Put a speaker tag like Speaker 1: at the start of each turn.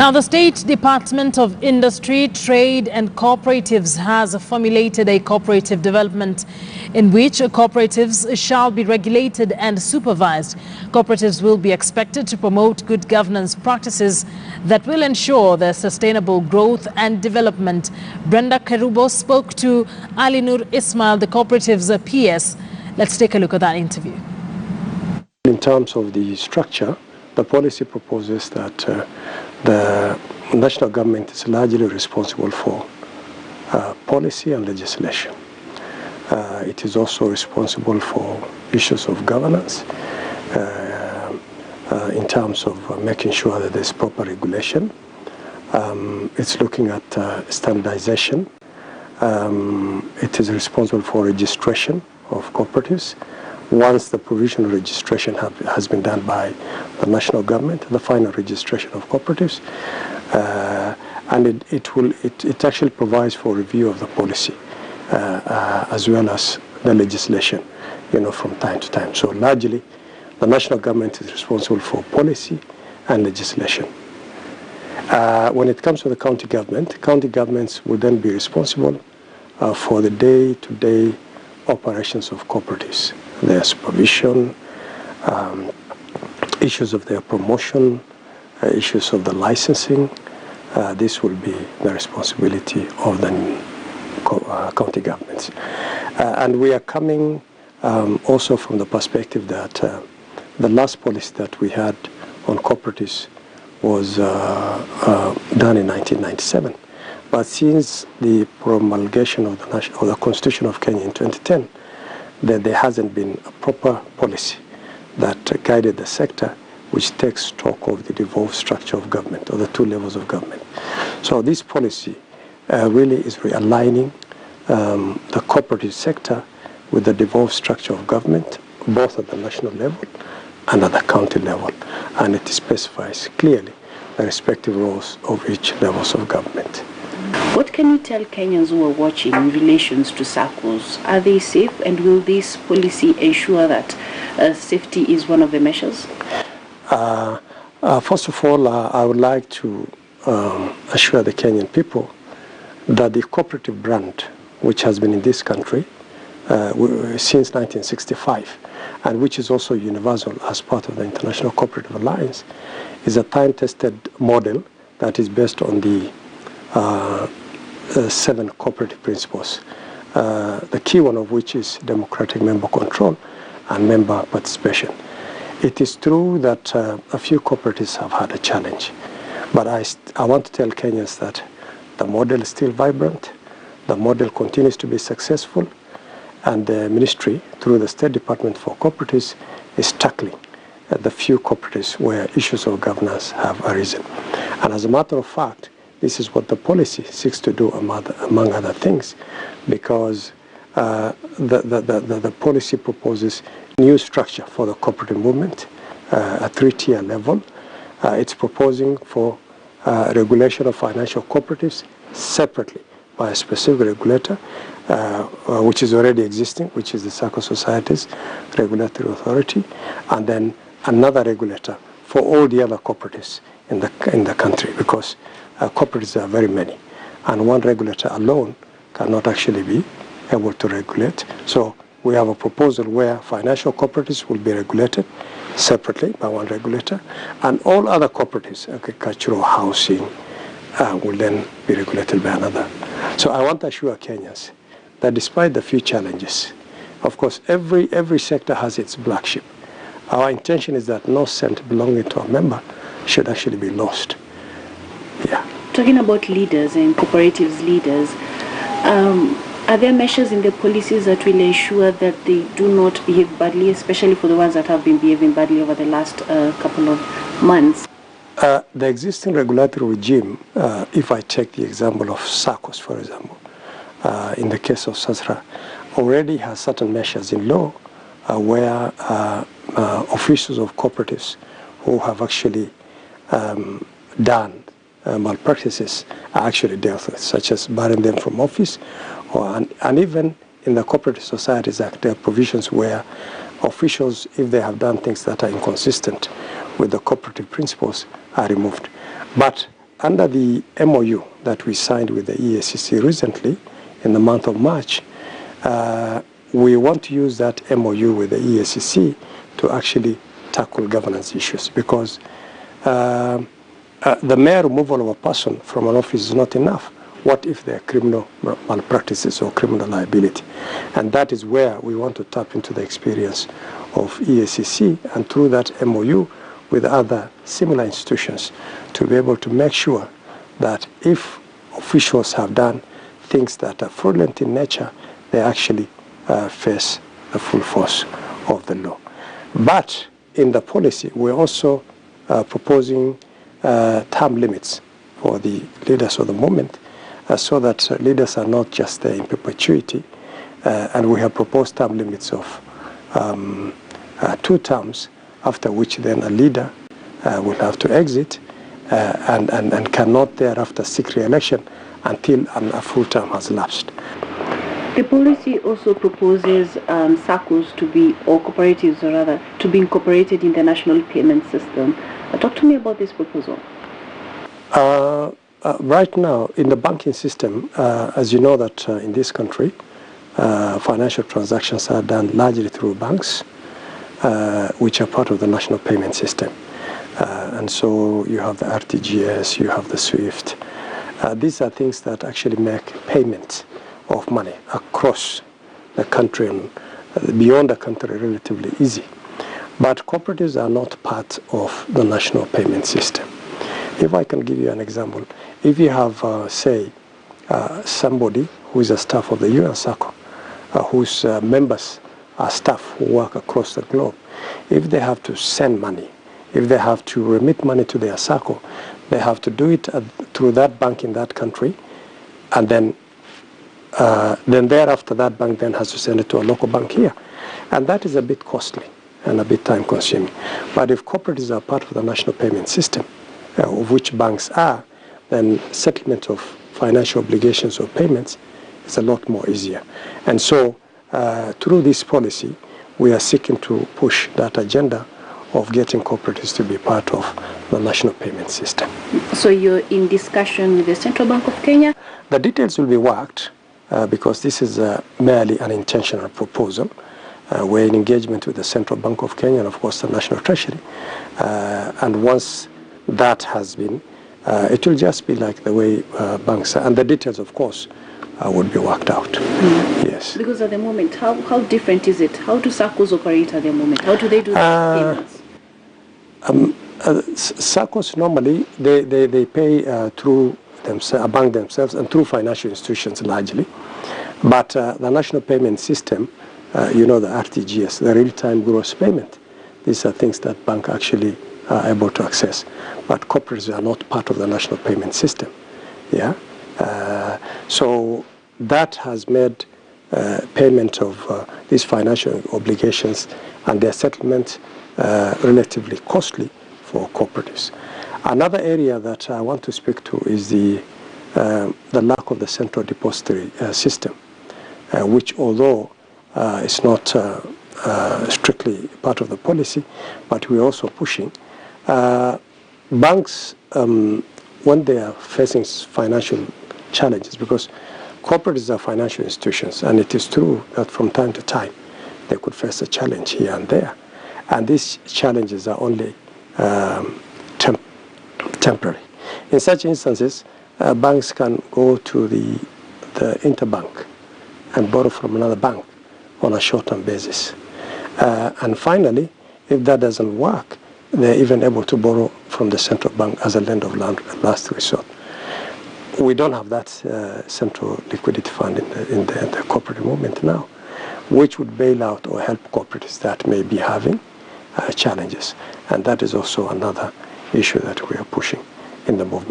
Speaker 1: Now, the State Department of Industry, Trade and Cooperatives has formulated a cooperative development in which cooperatives shall be regulated and supervised. Cooperatives will be expected to promote good governance practices that will ensure their sustainable growth and development. Brenda Kerubo spoke to Ali Nur Ismail, the cooperative's PS. Let's take a look at that interview.
Speaker 2: In terms of the structure, the policy proposes that the national government is largely responsible for policy and legislation. It is also responsible for issues of governance in terms of making sure that there's proper regulation. It's looking at standardization. It is responsible for registration of cooperatives. Once the provisional registration has been done by the national government, the final registration of cooperatives, and it actually provides for review of the policy as well as the legislation, from time to time. So largely, the national government is responsible for policy and legislation. When it comes to the county governments will then be responsible for the day-to-day operations of cooperatives, their supervision, issues of their promotion, issues of the licensing. This will be the responsibility of the county governments. And we are coming also from the perspective that the last policy that we had on cooperatives was done in 1997. But since the promulgation of the Constitution of Kenya in 2010, there hasn't been a proper policy that guided the sector, which takes stock of the devolved structure of government, or the two levels of government. So this policy really is realigning the cooperative sector with the devolved structure of government, both at the national level and at the county level. And it specifies clearly the respective roles of each levels of government.
Speaker 3: What can you tell Kenyans who are watching in relation to SACCOs? Are they safe, and will this policy ensure that safety is one of the measures?
Speaker 2: First of all, I would like to assure the Kenyan people that the cooperative brand, which has been in this country since 1965, and which is also universal as part of the International Cooperative Alliance, is a time-tested model that is based on the 7 cooperative principles, the key one of which is democratic member control and member participation. It is true that a few cooperatives have had a challenge, but I want to tell Kenyans that the model is still vibrant, the model continues to be successful, and the ministry, through the State Department for Cooperatives, is tackling the few cooperatives where issues of governance have arisen. And as a matter of fact, this is what the policy seeks to do, among other things, because the policy proposes new structure for the cooperative movement, a 3-tier level. It's proposing for regulation of financial cooperatives separately by a specific regulator, which is already existing, which is the SACCO Societies Regulatory Authority, and then another regulator for all the other cooperatives in the country, because cooperatives are very many, and one regulator alone cannot actually be able to regulate. So we have a proposal where financial cooperatives will be regulated separately by one regulator, and all other cooperatives, agricultural, housing, will then be regulated by another. So I want to assure Kenyans that despite the few challenges, of course, every sector has its black sheep. Our intention is that no cent belonging to a member should actually be lost. Yeah.
Speaker 3: Talking about leaders and cooperatives leaders, are there measures in the policies that will ensure that they do not behave badly, especially for the ones that have been behaving badly over the last couple of months?
Speaker 2: The existing regulatory regime, if I take the example of SACCOs, for example, in the case of SASRA, already has certain measures in law where officials of cooperatives who have actually done malpractices are actually dealt with, such as barring them from office, and even in the Cooperative Societies Act, there are provisions where officials, if they have done things that are inconsistent with the cooperative principles, are removed. But under the MOU that we signed with the EACC recently in the month of March, we want to use that MOU with the EACC to actually tackle governance issues, because the mere removal of a person from an office is not enough. What if there are criminal malpractices or criminal liability? And that is where we want to tap into the experience of EACC, and through that MOU with other similar institutions, to be able to make sure that if officials have done things that are fraudulent in nature, they actually face the full force of the law. But in the policy, we're also proposing term limits for the leaders of the movement, so that leaders are not just there in perpetuity. And we have proposed term limits of 2 terms, after which then a leader will have to exit and cannot thereafter seek re-election until a full term has lapsed.
Speaker 3: The policy also proposes SACCOs to be, or cooperatives rather, to be incorporated in the national payment system. Talk to me about this proposal.
Speaker 2: Right now, in the banking system, as you know that in this country, financial transactions are done largely through banks, which are part of the national payment system. And so you have the RTGS, you have the SWIFT. These are things that actually make payment of money across the country and beyond the country relatively easy. But cooperatives are not part of the national payment system. If I can give you an example, if you have, say, somebody who is a staff of the UN SACCO, whose members are staff who work across the globe, if they have to send money, if they have to remit money to their SACCO, they have to do it through that bank in that country, and then thereafter that bank then has to send it to a local bank here. And that is a bit costly and a bit time consuming. But if cooperatives are part of the national payment system, of which banks are, then settlement of financial obligations or payments is a lot more easier. And so through this policy, we are seeking to push that agenda of getting cooperatives to be part of the national payment system.
Speaker 3: So you're in discussion with the Central Bank of Kenya?
Speaker 2: The details will be worked because this is merely an intentional proposal. We're in engagement with the Central Bank of Kenya and of course the National Treasury. And once that has been, it will just be like the way banks are. And the details, of course, would be worked out. Yes.
Speaker 3: Because at the moment, how different is it? How do SACCOs operate at the moment? How do they do payments?
Speaker 2: SACCOs normally, they pay through among themselves and through financial institutions largely. But the national payment system, you know, the RTGS, the real-time gross payment, these are things that banks actually are able to access. But cooperatives are not part of the national payment system. Yeah. So that has made payment of these financial obligations and their settlement relatively costly for cooperatives. Another area that I want to speak to is the lack of the central depository system, which although it's not strictly part of the policy, but we're also pushing. Banks, when they are facing financial challenges, because cooperatives are financial institutions, and it is true that from time to time they could face a challenge here and there. And these challenges are only temporary. In such instances, banks can go to the interbank and borrow from another bank on a short-term basis. And finally, if that doesn't work, they're even able to borrow from the central bank as a lender of last resort. We don't have that central liquidity fund in the cooperative movement now, which would bail out or help cooperatives that may be having challenges. And that is also another issue that we are pushing in the movement.